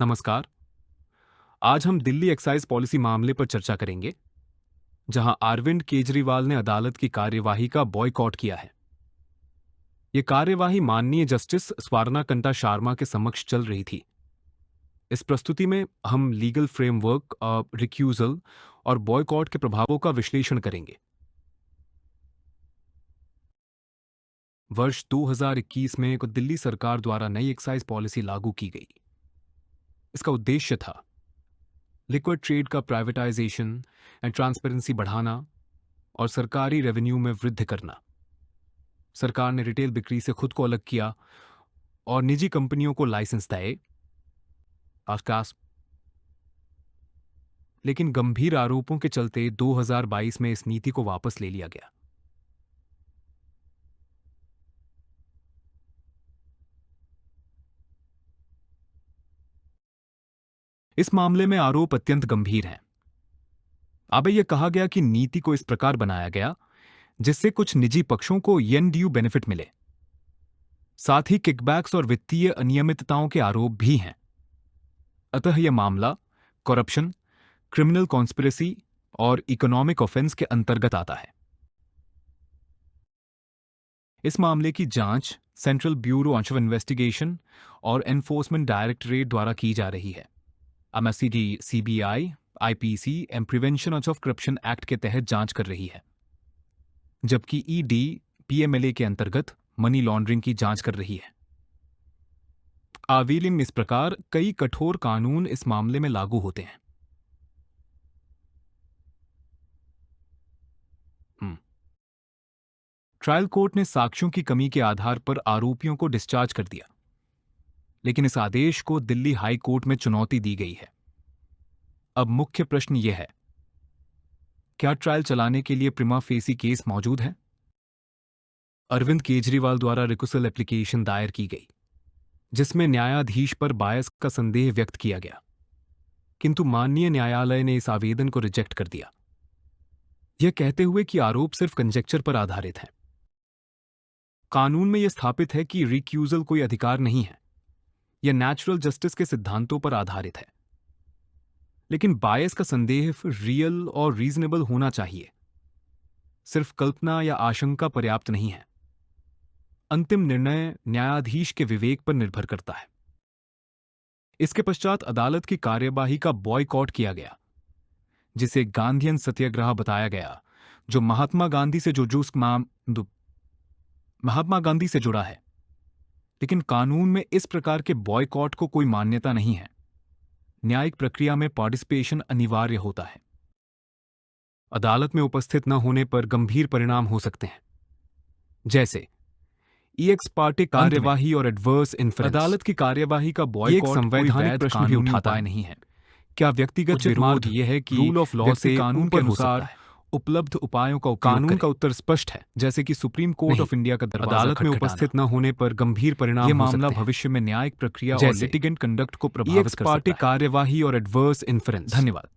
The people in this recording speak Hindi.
नमस्कार। आज हम दिल्ली एक्साइज पॉलिसी मामले पर चर्चा करेंगे, जहां अरविंद केजरीवाल ने अदालत की कार्यवाही का बॉयकॉट किया है। यह कार्यवाही माननीय जस्टिस स्वर्णा कंटा शर्मा के समक्ष चल रही थी। इस प्रस्तुति में हम लीगल फ्रेमवर्क, रिक्यूजल और बॉयकॉट के प्रभावों का विश्लेषण करेंगे। वर्ष 2021 में दिल्ली सरकार द्वारा नई एक्साइज पॉलिसी लागू की गई। इसका उद्देश्य था लिक्विड ट्रेड का प्राइवेटाइजेशन एंड ट्रांसपेरेंसी बढ़ाना और सरकारी रेवेन्यू में वृद्धि करना। सरकार ने रिटेल बिक्री से खुद को अलग किया और निजी कंपनियों को लाइसेंस दिए। आकाश लेकिन गंभीर आरोपों के चलते 2022 में इस नीति को वापस ले लिया गया। इस मामले में आरोप अत्यंत गंभीर हैं। अब यह कहा गया कि नीति को इस प्रकार बनाया गया जिससे कुछ निजी पक्षों को अनड्यू बेनिफिट मिले। साथ ही किकबैक्स और वित्तीय अनियमितताओं के आरोप भी हैं। अतः यह मामला करप्शन, क्रिमिनल कॉन्स्पिरेसी और इकोनॉमिक ऑफेंस के अंतर्गत आता है। इस मामले की जांच सेंट्रल ब्यूरो ऑफ इन्वेस्टिगेशन और एनफोर्समेंट डायरेक्टरेट द्वारा की जा रही है। MSCD, CBI, IPC and prevention of corruption act के तहत जांच कर रही है, जबकि ईडी पीएमएलए के अंतर्गत मनी लॉन्ड्रिंग की जांच कर रही है। इस प्रकार कई कठोर कानून इस मामले में लागू होते हैं। ट्रायल कोर्ट ने साक्ष्यों की कमी के आधार पर आरोपियों को डिस्चार्ज कर दिया, लेकिन इस आदेश को दिल्ली हाई कोर्ट में चुनौती दी गई है। अब मुख्य प्रश्न यह है, क्या ट्रायल चलाने के लिए प्रिमा फेसी केस मौजूद है? अरविंद केजरीवाल द्वारा रिकुसल एप्लीकेशन दायर की गई, जिसमें न्यायाधीश पर बायस का संदेह व्यक्त किया गया, किंतु माननीय न्यायालय ने इस आवेदन को रिजेक्ट कर दिया, यह कहते हुए कि आरोप सिर्फ कंजेक्चर पर आधारित है। कानून में यह स्थापित है कि रिक्यूजल कोई अधिकार नहीं है, यह नेचुरल जस्टिस के सिद्धांतों पर आधारित है। लेकिन बायस का संदेह रियल और रीजनेबल होना चाहिए, सिर्फ कल्पना या आशंका पर्याप्त नहीं है। अंतिम निर्णय न्यायाधीश के विवेक पर निर्भर करता है। इसके पश्चात अदालत की कार्यवाही का बॉयकॉट किया गया, जिसे गांधीयन सत्याग्रह बताया गया, जो महात्मा गांधी से जुड़ा है। लेकिन कानून में इस प्रकार के बॉयकॉट को कोई मान्यता नहीं है। न्यायिक प्रक्रिया में पार्टिसिपेशन अनिवार्य होता है। अदालत में उपस्थित न होने पर गंभीर परिणाम हो सकते हैं, जैसे एक्स पार्टी कार्यवाही और एडवर्स इन्फ्लुएंस। अदालत की कार्यवाही का बॉयकॉट संवैधानिक प्रश्न भी उठाता नहीं है। क्या व्यक्तिगत विरोध यह है कि रूल ऑफ लॉ से कानून के अनुसार उपलब्ध उपायों का कानून का उत्तर स्पष्ट है, जैसे कि सुप्रीम कोर्ट ऑफ इंडिया का दरवाजा अदालत में उपस्थित न होने पर गंभीर परिणाम यह मामला भविष्य में न्यायिक प्रक्रिया और लिटिगेंट कंडक्ट को प्रभावित कर सकता है। पार्टी कार्यवाही और एडवर्स इन्फ्लुएंस। धन्यवाद।